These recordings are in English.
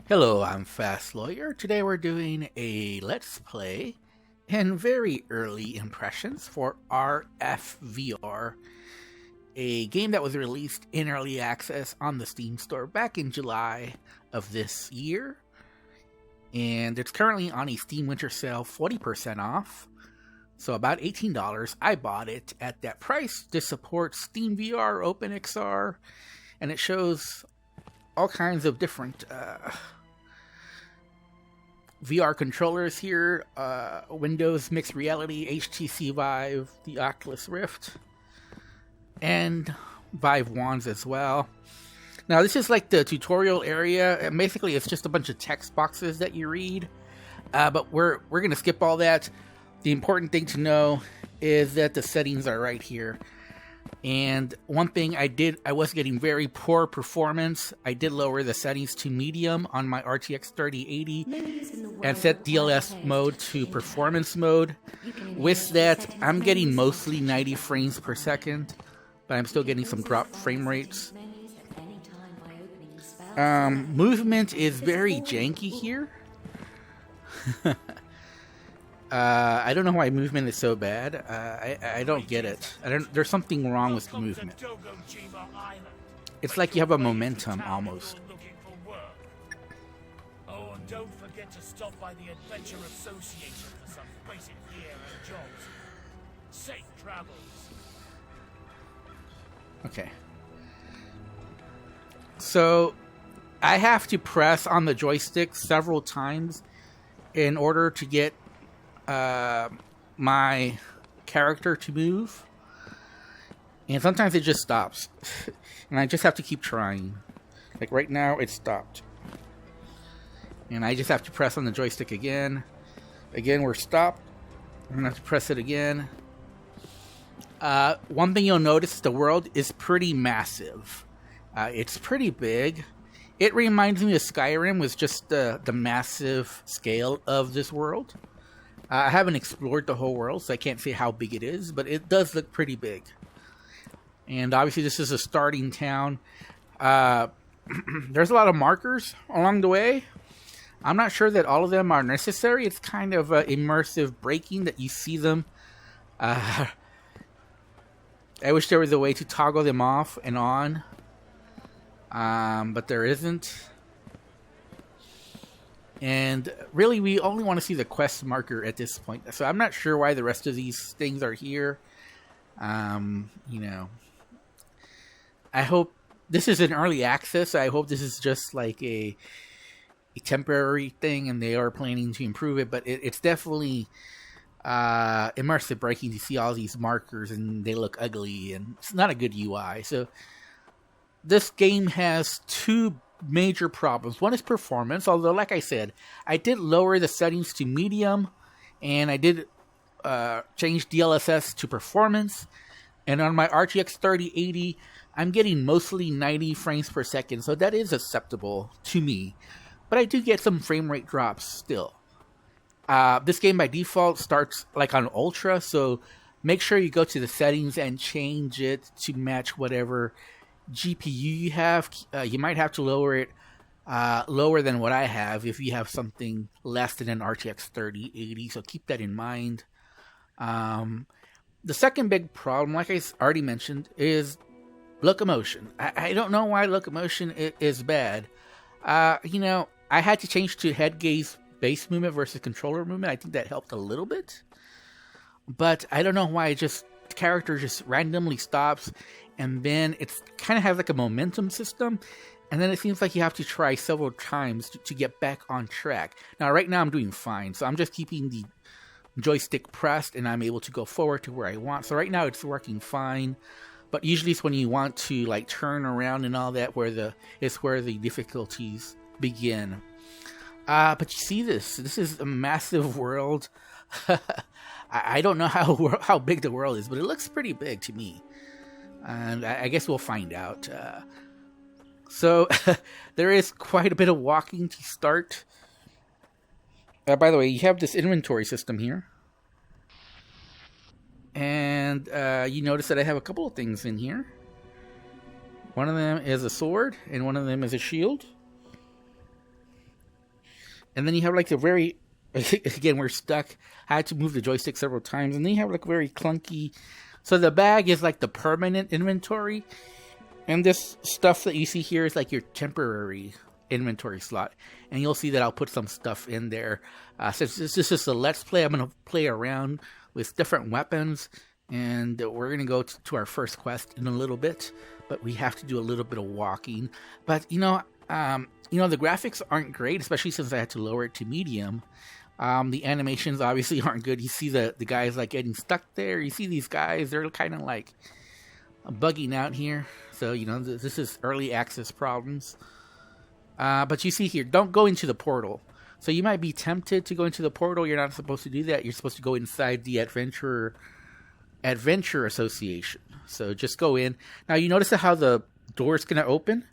Hello, I'm Fast Lawyer. Today we're doing a Let's Play and very early impressions for RFVR, a game that was released in early access on the Steam store back in July of this year. And it's currently on a Steam Winter Sale 40% off, so about $18. I bought it at that price to support Steam VR, OpenXR, and it shows all kinds of different VR controllers here, Windows Mixed Reality, HTC Vive, the Oculus Rift, and Vive wands as well. Now this is like the tutorial area, and basically it's just a bunch of text boxes that you read, but we're going to skip all that. The important thing to know is that the settings are right here. And one thing I was getting very poor performance. I did lower the settings to medium on my RTX 3080 and set DLS mode to performance mode. With that, I'm getting mostly 90 frames per second, but I'm still getting some dropped frame rates. Movement is very janky here. I don't know why movement is so bad. I don't get it. There's something wrong with the movement. It's like you have a momentum almost. Oh, and don't forget to stop by the Adventure Association for some basic gear and jobs. Safe travels. Okay. So I have to press on the joystick several times in order to get my character to move, and sometimes it just stops and I just have to keep trying. Like right now it stopped and I just have to press on the joystick again. We're stopped. I'm gonna have to press it again. One thing you'll notice, the world is pretty massive. It's pretty big. It reminds me of Skyrim with just the massive scale of this world. I haven't explored the whole world, so I can't say how big it is, but it does look pretty big. And obviously this is a starting town. There's a lot of markers along the way. I'm not sure that all of them are necessary. It's kind of immersive braking that you see them. I wish there was a way to toggle them off and on, but there isn't. And really, we only want to see the quest marker at this point. So I'm not sure why the rest of these things are here. You know, I hope this is an early access. I hope this is just like a temporary thing, and they are planning to improve it. But it's definitely immersive braking to see all these markers, and they look ugly, and it's not a good UI. So this game has two major problems. One is performance, although like I said, I did lower the settings to medium, and I did change DLSS to performance, and on my RTX 3080 I'm getting mostly 90 frames per second, so that is acceptable to me, but I do get some frame rate drops still. This game by default starts like on ultra, so make sure you go to the settings and change it to match whatever GPU you have. You might have to lower it lower than what I have if you have something less than an RTX 3080, so keep that in mind. The second big problem, like I already mentioned, is locomotion. I don't know why locomotion is bad. You know, I had to change to head gaze base movement versus controller movement. I think that helped a little bit, but I don't know why the character just randomly stops, and then it's kind of has like a momentum system, and then it seems like you have to try several times to get back on track. Now, right now I'm doing fine, so I'm just keeping the joystick pressed, and I'm able to go forward to where I want. So right now it's working fine, but usually it's when you want to like turn around and all that where the difficulties begin. But you see this is a massive world. I don't know how big the world is, but it looks pretty big to me. And I guess we'll find out. So there is quite a bit of walking to start. By the way, you have this inventory system here. And you notice that I have a couple of things in here. One of them is a sword, and one of them is a shield. And then you have like the very, again, we're stuck. I had to move the joystick several times. And then you have like very clunky. So the bag is like the permanent inventory. And this stuff that you see here is like your temporary inventory slot. And you'll see that I'll put some stuff in there. Since this is just a let's play, I'm going to play around with different weapons. And we're going to go to our first quest in a little bit. But we have to do a little bit of walking. But, the graphics aren't great, especially since I had to lower it to medium. The animations obviously aren't good. You see the guys like getting stuck there. You see these guys, they're kind of like bugging out here. So, this is early access problems. But you see here, don't go into the portal. So you might be tempted to go into the portal. You're not supposed to do that. You're supposed to go inside the Adventure Association. So just go in. Now you notice how the door's going to open?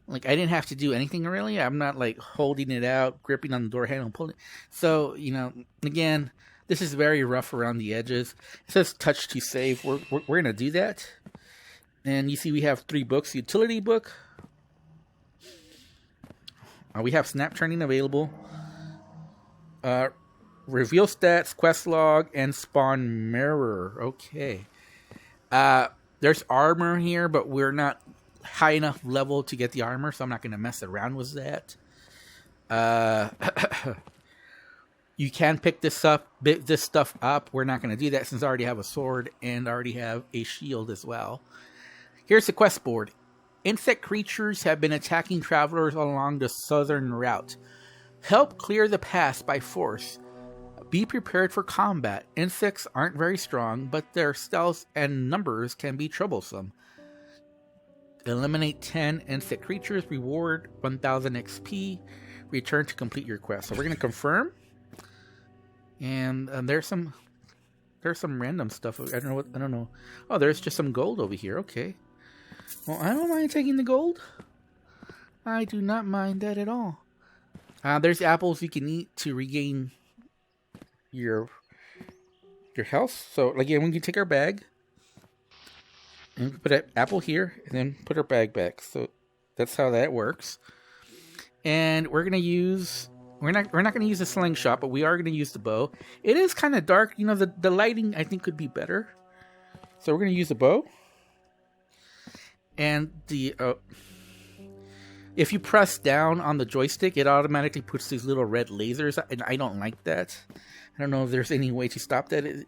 Like, I didn't have to do anything really. I'm not like holding it out, gripping on the door handle, pulling it. So, again, this is very rough around the edges. It says touch to save. We're going to do that. And you see we have 3 books. Utility book. We have snap turning available. Reveal stats, quest log, and spawn mirror. Okay. There's armor here, but we're not high enough level to get the armor, so I'm not going to mess around with that. You can pick this stuff up. We're not going to do that since I already have a sword and already have a shield as well. Here's the quest board. Insect creatures have been attacking travelers along the southern route. Help clear the pass by force. Be prepared for combat. Insects aren't very strong, but their stealth and numbers can be troublesome. Eliminate 10 insect creatures. Reward 1000 XP. Return to complete your quest. So we're going to confirm. And there's some random stuff. I don't know. Oh, there's just some gold over here. Okay. Well, I don't mind taking the gold. I do not mind that at all. There's apples you can eat to regain your health. So again, we can take our bag and put an apple here, and then put our bag back. So that's how that works. And we're gonna use. We're not going to use the slingshot, but we are going to use the bow. It is kind of dark. The lighting I think could be better. So we're going to use the bow. And if you press down on the joystick, it automatically puts these little red lasers, and I don't like that. I don't know if there's any way to stop that.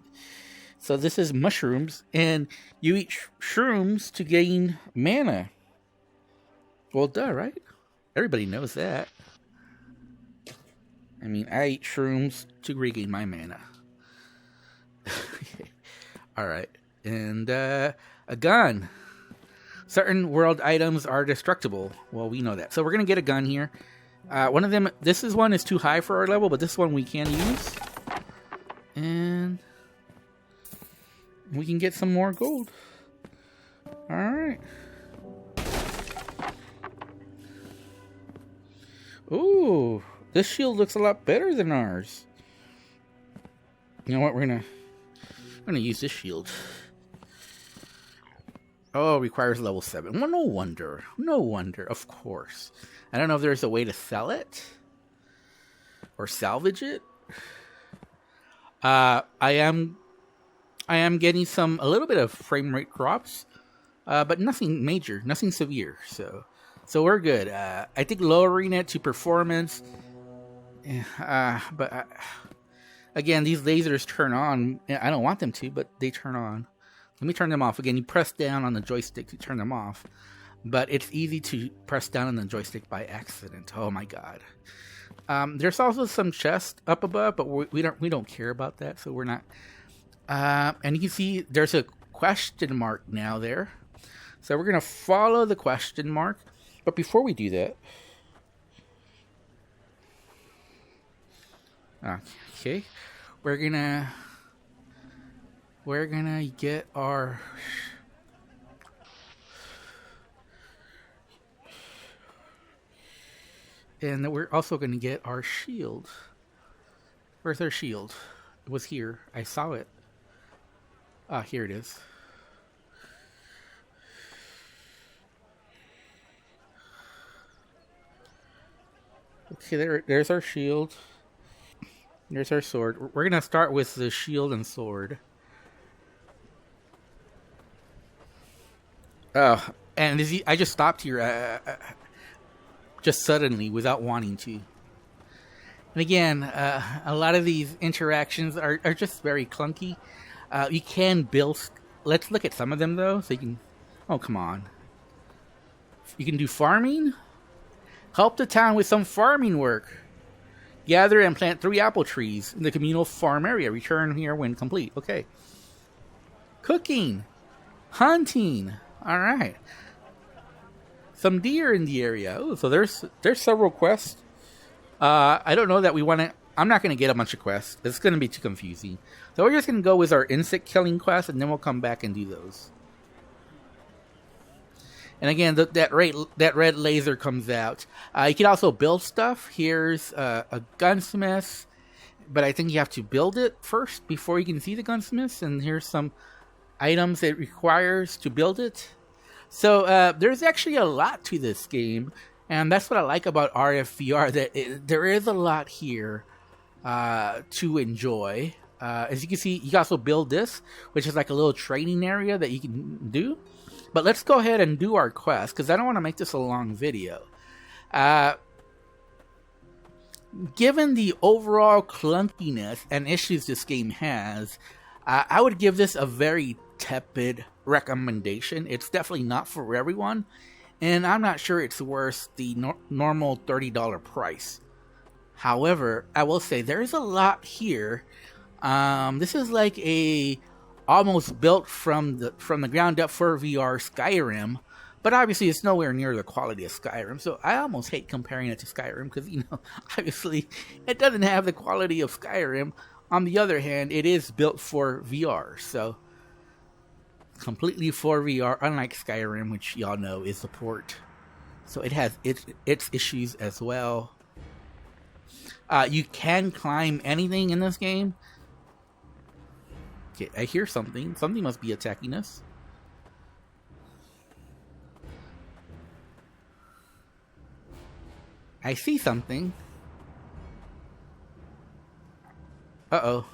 So this is mushrooms, and you eat shrooms to gain mana. Well, duh, right? Everybody knows that. I mean, I eat shrooms to regain my mana. Alright. And, a gun. Certain world items are destructible. Well, we know that. So we're going to get a gun here. One of them, this one is too high for our level, but this one we can use. And we can get some more gold. Alright. Ooh. This shield looks a lot better than ours. You know what? We're gonna use this shield. Oh, requires level 7. Well, no wonder. No wonder. Of course. I don't know if there's a way to sell it or salvage it. I am getting a little bit of frame rate drops, but nothing major, nothing severe. So we're good. I think lowering it to performance. But again, these lasers turn on. I don't want them to, but they turn on. Let me turn them off. Again, you press down on the joystick to turn them off. But it's easy to press down on the joystick by accident. Oh my god. There's also some chests up above, but we don't care about that, so we're not. And you can see there's a question mark now there. So we're gonna follow the question mark. But before we do that. Okay, we're gonna get our and we're also gonna get our shield. Where's our shield? It was here. I saw it. Here it is. Okay, there's our shield. There's our sword. We're gonna start with the shield and sword. Oh, and I just stopped here just suddenly without wanting to. And again, a lot of these interactions are just very clunky. You can build. Let's look at some of them though, so you can. Oh, come on. You can do farming. Help the town with some farming work. Gather and plant 3 apple trees in the communal farm area. Return here when complete. Okay. Cooking. Hunting. All right. Some deer in the area. Oh, so there's several quests. I don't know that we want to. I'm not going to get a bunch of quests. It's going to be too confusing. So we're just going to go with our insect killing quest, and then we'll come back and do those. And again, that red laser comes out. You can also build stuff. Here's a gunsmith, but I think you have to build it first before you can see the gunsmith. And here's some items it requires to build it. So there's actually a lot to this game, and that's what I like about RFVR. There is a lot here to enjoy. As you can see, you can also build this, which is like a little training area that you can do. But let's go ahead and do our quest, because I don't want to make this a long video. Given the overall clunkiness and issues this game has, I would give this a very tepid recommendation. It's definitely not for everyone, and I'm not sure it's worth the normal $30 price. However, I will say there's a lot here. This is like a almost built from the ground up for VR Skyrim, but obviously it's nowhere near the quality of Skyrim, so I almost hate comparing it to Skyrim, because, you know, obviously it doesn't have the quality of Skyrim. On the other hand, it is built for VR, so completely for VR, unlike Skyrim, which y'all know is a port. So it has its issues as well. You can climb anything in this game. Okay, I hear something. Something must be attacking us. I see something. Uh-oh.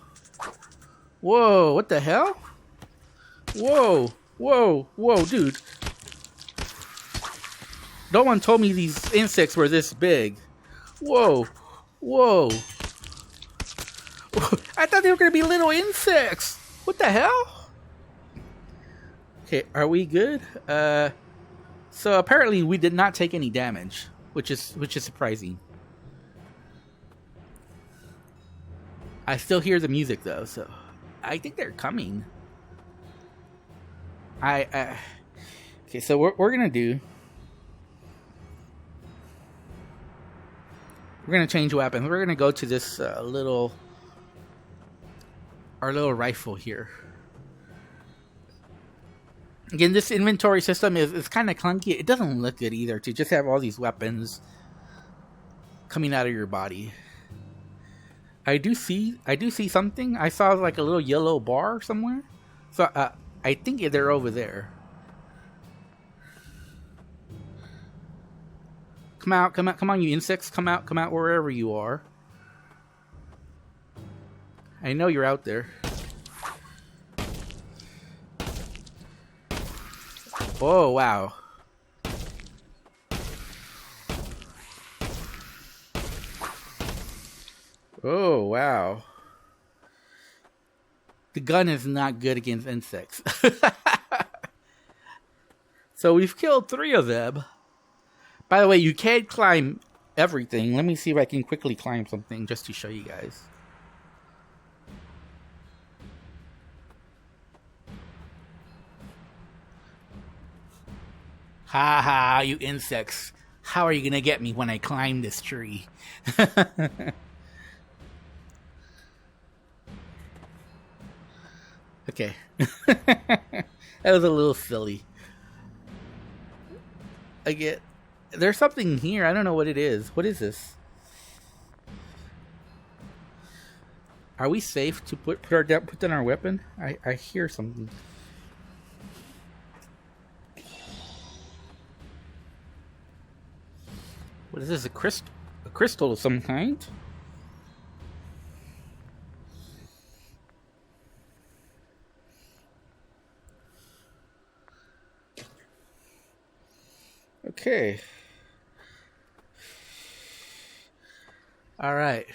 Whoa, what the hell? Whoa, whoa, whoa, dude. No one told me these insects were this big. Whoa, whoa. I thought they were going to be little insects. What the hell? Okay, are we good? So apparently we did not take any damage, which is surprising. I still hear the music though, so I think they're coming. Okay, so what we're gonna do? We're gonna change weapons. We're gonna go to this our little rifle here. Again, this inventory system is kind of clunky. It doesn't look good either to just have all these weapons coming out of your body. I do see something. I saw like a little yellow bar somewhere. So I think they're over there. Come on, you insects! Come out wherever you are. I know you're out there. Oh, wow. Oh, wow. The gun is not good against insects. So we've killed 3 of them. By the way, you can't climb everything. Let me see if I can quickly climb something just to show you guys. Ha ha, you insects. How are you gonna get me when I climb this tree? Okay. That was a little silly. There's something here. I don't know what it is. What is this? Are we safe to put down our weapon? I hear something. What is this? A crystal? a crystal of some kind. Okay. All right.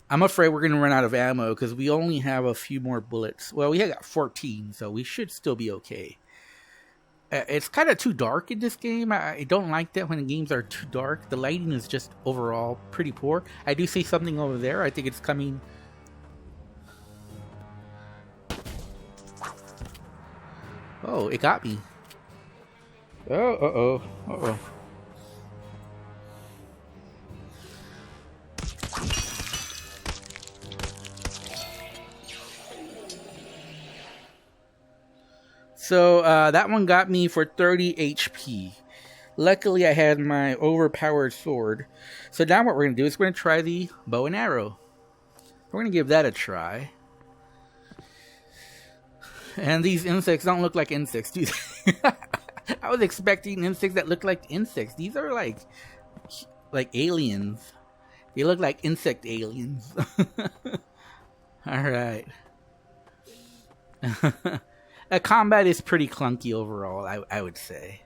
I'm afraid we're going to run out of ammo because we only have a few more bullets. Well, we got 14, so we should still be okay. It's kind of too dark in this game. I don't like that when the games are too dark. The lighting is just overall pretty poor. I do see something over there. I think it's coming. Oh, it got me. Oh, uh-oh. Uh-oh. So that one got me for 30 HP. Luckily, I had my overpowered sword. So now what we're going to do is we're going to try the bow and arrow. We're going to give that a try. And these insects don't look like insects, do they? I was expecting insects that look like insects. These are like aliens. They look like insect aliens. Alright. Combat is pretty clunky overall, I would say.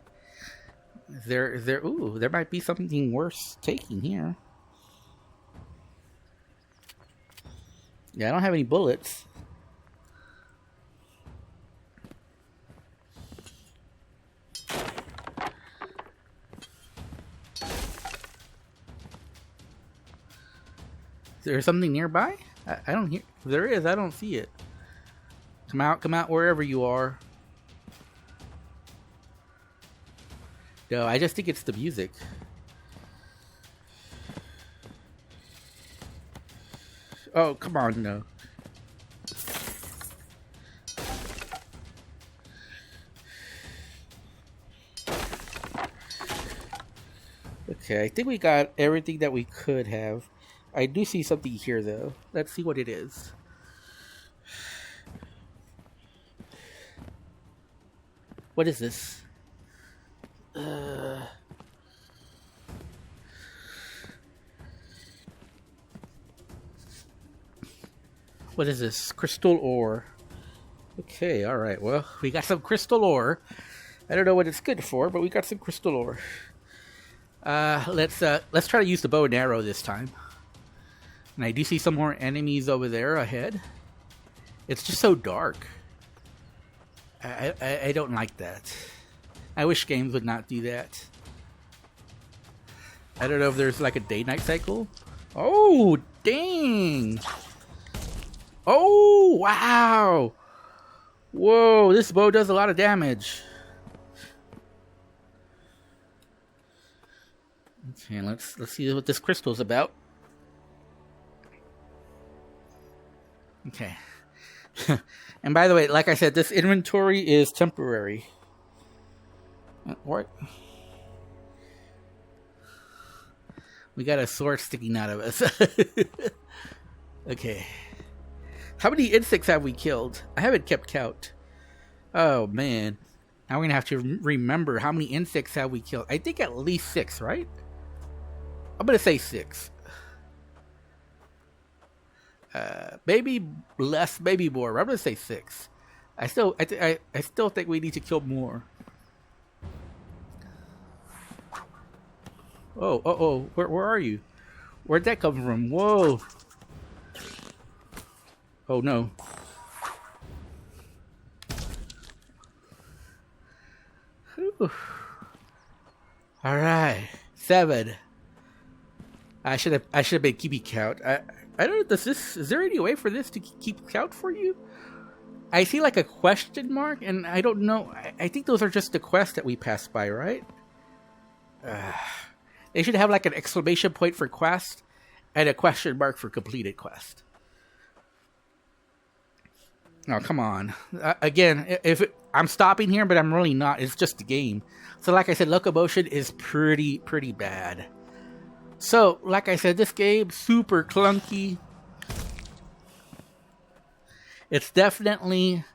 There might be something worse taking here. Yeah, I don't have any bullets. Is there something nearby? I don't hear. If there is, I don't see it. Come out wherever you are. No, I just think it's the music. Oh, come on, no. Okay, I think we got everything that we could have. I do see something here, though. Let's see what it is. What is this? What is this? Crystal ore. Okay, alright. Well, we got some crystal ore. I don't know what it's good for, but we got some crystal ore. Let's try to use the bow and arrow this time. And I do see some more enemies over there ahead. It's just so dark. I don't like that. I wish games would not do that. I don't know if there's like a day-night cycle. Oh, dang! Oh, wow! Whoa, this bow does a lot of damage. Okay, let's see what this crystal's about. Okay. And by the way, like I said, this inventory is temporary. What? We got a sword sticking out of us. Okay. How many insects have we killed? I haven't kept count. Oh, man. Now we're going to have to remember how many insects have we killed. I think at least 6, right? I'm going to say 6. Maybe less, maybe more. I'm going to say 6. I still think we need to kill more. Oh, where are you? Where'd that come from? Whoa. Oh, no. Whew. All right. 7. I should have been keeping count. I don't know, is there any way for this to keep count for you? I see like a question mark, and I don't know. I think those are just the quests that we passed by, right? They should have like an exclamation point for quest and a question mark for completed quest. Oh, come on. Again, I'm stopping here, but I'm really not. It's just a game. So like I said, locomotion is pretty bad. So, like I said, this game, super clunky. It's definitely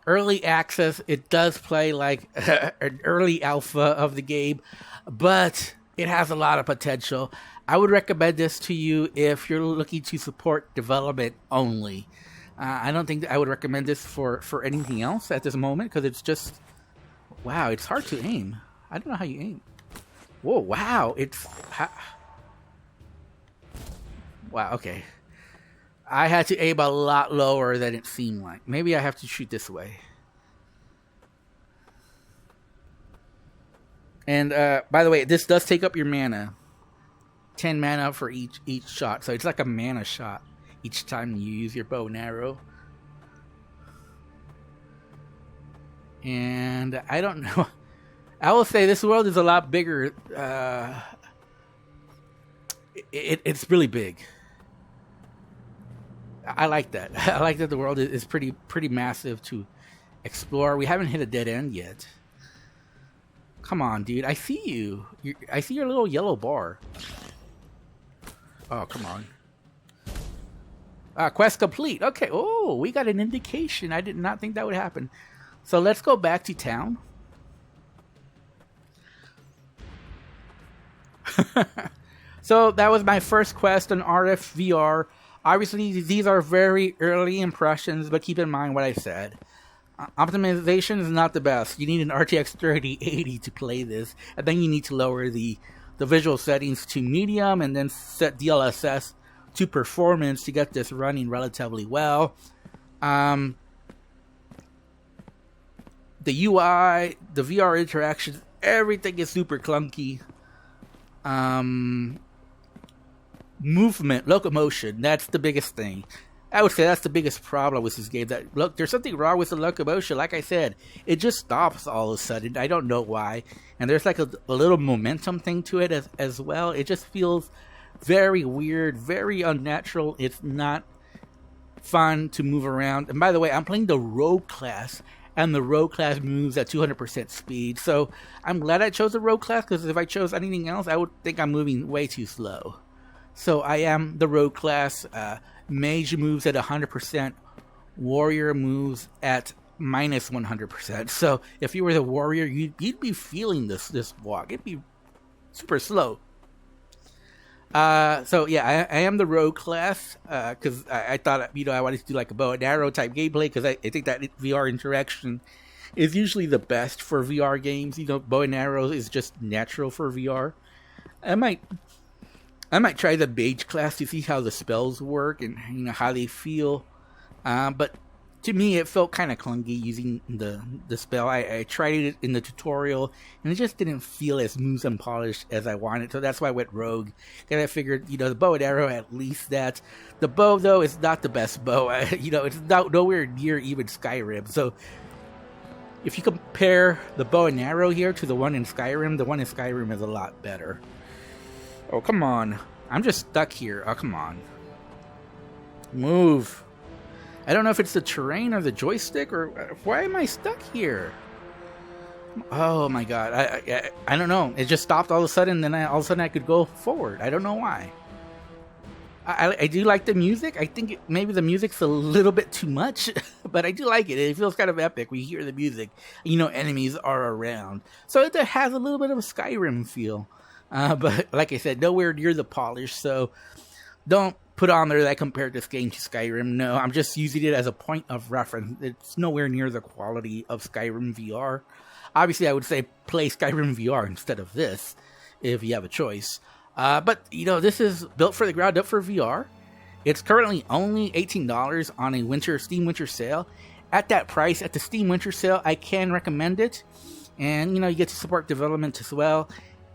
early access. It does play like an early alpha of the game, but it has a lot of potential. I would recommend this to you if you're looking to support development only. I don't think that I would recommend this for anything else at this moment, because it's just, wow, it's hard to aim. I don't know how you aim. Whoa, wow, wow, okay. I had to aim a lot lower than it seemed like. Maybe I have to shoot this way. And by the way, this does take up your mana. 10 mana for each shot. So it's like a mana shot each time you use your bow and arrow. And I don't know. I will say this world is a lot bigger. It's really big. I like that. I like that the world is pretty massive to explore. We haven't hit a dead end yet. Come on, dude. I see you. I see your little yellow bar. Oh, come on. Quest complete. Okay. Oh, we got an indication. I did not think that would happen. So let's go back to town. So that was my first quest on RFVR. Obviously, these are very early impressions, but keep in mind what I said. Optimization is not the best. You need an RTX 3080 to play this, and then you need to lower the visual settings to medium, and then set DLSS to performance to get this running relatively well. The UI, the VR interactions, everything is super clunky. Movement, locomotion, that's the biggest thing. I would say that's the biggest problem with this game. That, look, there's something wrong with the locomotion. Like I said, it just stops all of a sudden. I don't know why. And there's like a little momentum thing to it as well. It just feels very weird, very unnatural. It's not fun to move around. And by the way, I'm playing the Rogue class, and the Rogue class moves at 200% speed. So I'm glad I chose the Rogue class, because if I chose anything else, I would think I'm moving way too slow. So I am the Rogue class. Mage moves at 100%. Warrior moves at minus 100%. So if you were the warrior, you'd be feeling this walk. It'd be super slow. So yeah, I am the Rogue class, because I thought, I wanted to do like a bow and arrow type gameplay, because I think that VR interaction is usually the best for VR games. Bow and arrow is just natural for VR. I might try the mage class to see how the spells work and how they feel. But to me, it felt kind of clunky using the spell. I tried it in the tutorial, and it just didn't feel as smooth and polished as I wanted. So that's why I went Rogue. Then I figured, the bow and arrow, at least that. The bow, though, is not the best bow. It's nowhere near even Skyrim. So if you compare the bow and arrow here to the one in Skyrim, the one in Skyrim is a lot better. Oh, come on. I'm just stuck here. Oh, come on. Move. I don't know if it's the terrain or the joystick, or why am I stuck here? Oh, my God. I don't know. It just stopped all of a sudden, then all of a sudden I could go forward. I don't know why. I do like the music. I think maybe the music's a little bit too much, but I do like it. It feels kind of epic when you hear the music. Enemies are around. So it has a little bit of a Skyrim feel. But like I said, nowhere near the polish, so don't put on there that I compared this game to Skyrim. No, I'm just using it as a point of reference. It's nowhere near the quality of Skyrim VR. Obviously, I would say play Skyrim VR instead of this, if you have a choice. But, this is built for the ground up for VR. It's currently only $18 on a Steam Winter Sale. At that price, at the Steam Winter Sale, I can recommend it. And, you get to support development as well.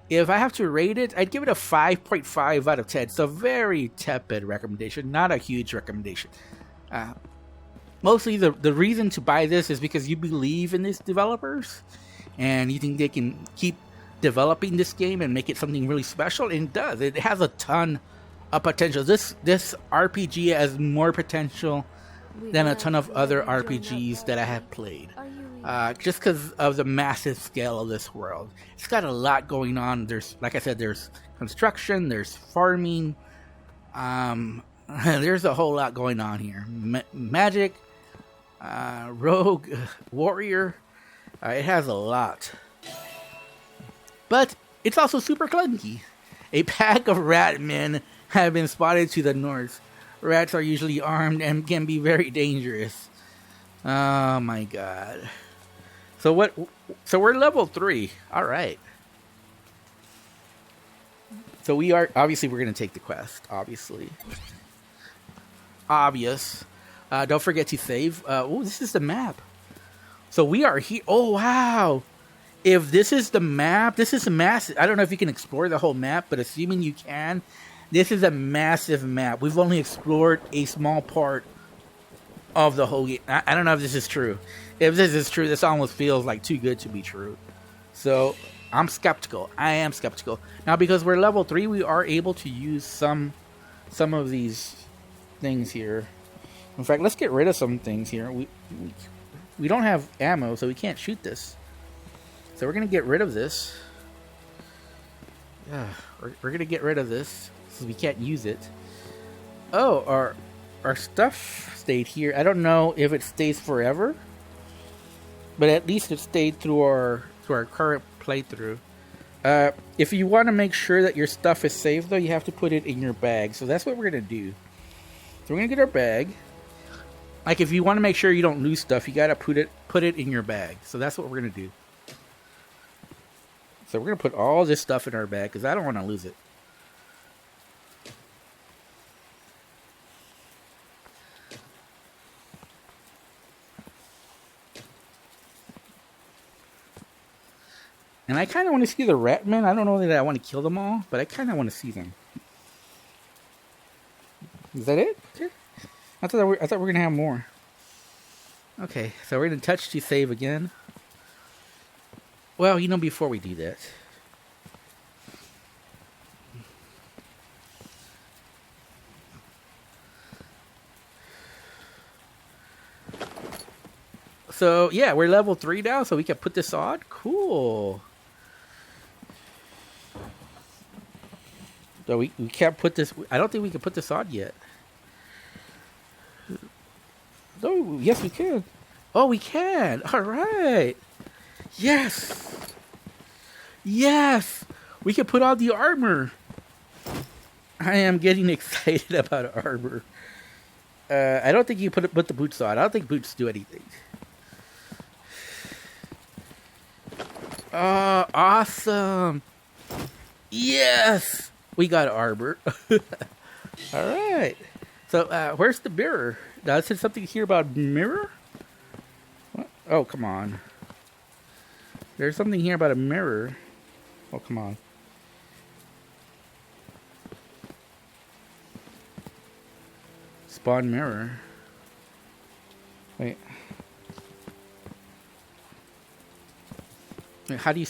If I have to rate it, I'd give it a 5.5 out of 10. So very tepid recommendation, not a huge recommendation. Mostly the reason to buy this is because you believe in these developers, and you think they can keep developing this game and make it something really special. And it does. It has a ton of potential. This RPG has more potential than a ton of other RPGs that I have played. Just because of the massive scale of this world. It's got a lot going on. Like I said, there's construction, there's farming, there's a whole lot going on here. Magic, Rogue warrior. It has a lot. But it's also super clunky. A pack of rat men have been spotted to the north. Rats are usually armed and can be very dangerous. Oh my god. So what? So we're level 3. All right. So we are obviously we're gonna take the quest. Obviously. Obvious. Don't forget to save. Oh, this is the map. So we are here. Oh wow. If this is the map, this is a massive. I don't know if you can explore the whole map, but assuming you can, this is a massive map. We've only explored a small part of the whole game. I don't know if this is true. If this is true, this almost feels like too good to be true. So I'm skeptical. I am skeptical. Now, because we're level 3, we are able to use some of these things here. In fact, let's get rid of some things here. We don't have ammo, so we can't shoot this. So we're going to get rid of this. Yeah, we're going to get rid of this because we can't use it. Oh, our stuff stayed here. I don't know if it stays forever, but at least it stayed through our current playthrough. If you want to make sure that your stuff is safe, though, you have to put it in your bag. So that's what we're going to do. So we're going to get our bag. Like, if you want to make sure you don't lose stuff, you got to put it in your bag. So that's what we're going to do. So we're going to put all this stuff in our bag because I don't want to lose it. And I kind of want to see the rat men. I don't know that I want to kill them all, but I kind of want to see them. Is that it? Okay. I thought we were going to have more. Okay, so we're going to touch to save again. Well, before we do that. So, yeah, we're level 3 now, so we can put this on. Cool. So we can't put this... I don't think we can put this on yet. Oh, yes, we can. Oh, we can. All right. Yes. Yes. We can put on the armor. I am getting excited about armor. I don't think you put the boots on. I don't think boots do anything. Oh, awesome. Yes. We got armor. All right. So, where's the mirror? Now, it said something here about mirror? What? Oh, come on. There's something here about a mirror. Oh, come on. Spawn mirror. Wait. How do you...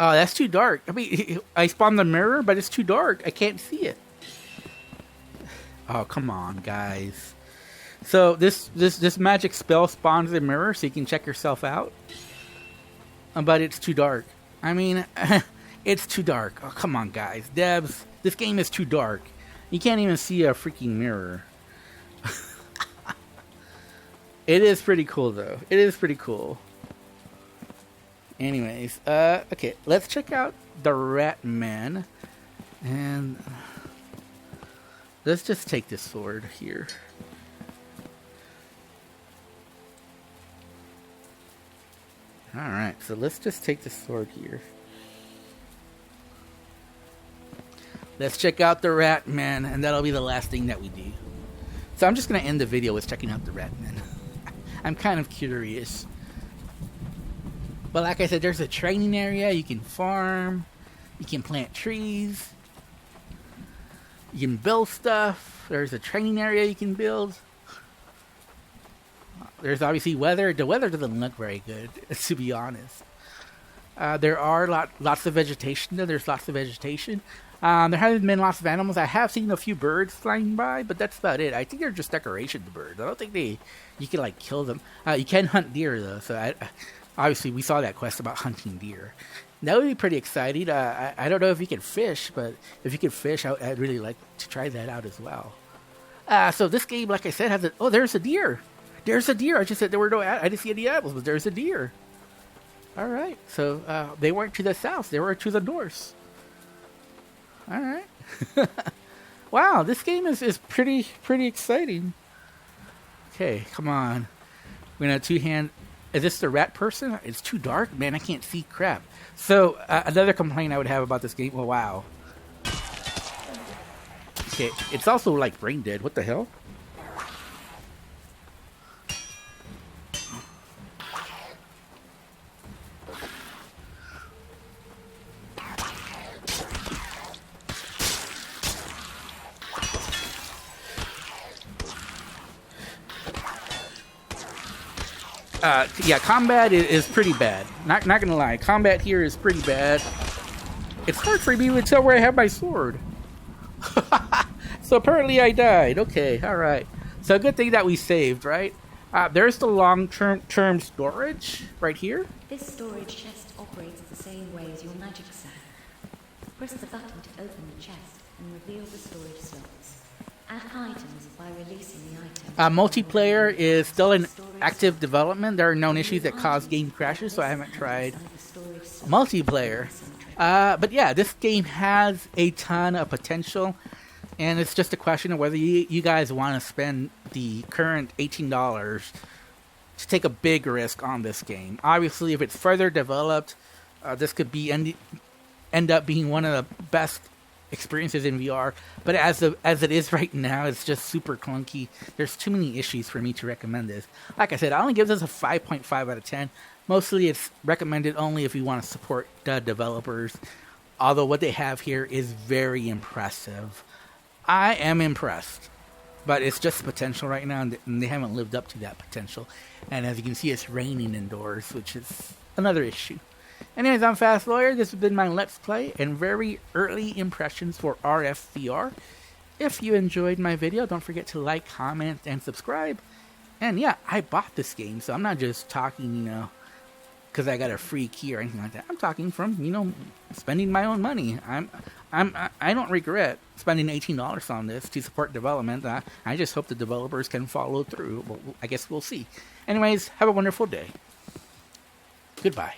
Oh, that's too dark. I mean, I spawned the mirror, but it's too dark. I can't see it. Oh, come on, guys. So this magic spell spawns a mirror so you can check yourself out. But it's too dark. I mean, it's too dark. Oh, come on, guys. Devs, this game is too dark. You can't even see a freaking mirror. It is pretty cool, though. It is pretty cool. Anyways, okay, let's check out the Rat Man. And let's just take this sword here. Alright, so let's just take this sword here. Let's check out the Rat Man, and that'll be the last thing that we do. So I'm just going to end the video with checking out the Rat Man. I'm kind of curious. But like I said, there's a training area. You can farm. You can plant trees. You can build stuff. There's a training area you can build. There's obviously weather. The weather doesn't look very good, to be honest. There are lots of vegetation, though. There's lots of vegetation. There haven't been lots of animals. I have seen a few birds flying by, but that's about it. I think they're just decoration, the birds. I don't think you can, like, kill them. You can hunt deer, though. So, obviously, we saw that quest about hunting deer. That would be pretty exciting. I don't know if you can fish, but if you can fish, I'd really like to try that out as well. So this game, like I said, has a... Oh, there's a deer. There's a deer. I just said there were no... I didn't see any apples, but there's a deer. All right. So they weren't to the south. They were to the north. All right. Wow, this game is pretty exciting. Okay, come on. We're going to two-hand... Is this the rat person? It's too dark? Man, I can't see crap. So, another complaint I would have about this game... Oh, wow. Okay, it's also like brain dead. What the hell? Yeah, combat is pretty bad. Not gonna lie, combat here is pretty bad. It's hard for me to tell where I have my sword. So apparently I died. Okay, alright. So good thing that we saved, right? There's the long-term storage right here. This storage chest operates the same way as your magic sack. Press the button to open the chest and reveal the storage slots. Add items by releasing the item. Multiplayer is still in active development. There are known issues that cause game crashes, so I haven't tried multiplayer. But yeah, this game has a ton of potential, and it's just a question of whether you guys want to spend the current $18 to take a big risk on this game. Obviously, if it's further developed, this could be end up being one of the best experiences in VR, but as it is right now, it's just super clunky. There's too many issues for me to recommend this. Like I said, I only give this a 5.5 out of 10. Mostly it's recommended only if you want to support the developers, although what they have here is very impressive. I am impressed, but it's just potential right now, and they haven't lived up to that potential. And as you can see, it's raining indoors, which is another issue. Anyways, I'm Fast Lawyer. This has been my Let's Play and very early impressions for RFVR. If you enjoyed my video, don't forget to like, comment, and subscribe. And yeah, I bought this game, so I'm not just talking, because I got a free key or anything like that. I'm talking from, spending my own money. I don't regret spending $18 on this to support development. I just hope the developers can follow through. Well, I guess we'll see. Anyways, have a wonderful day. Goodbye.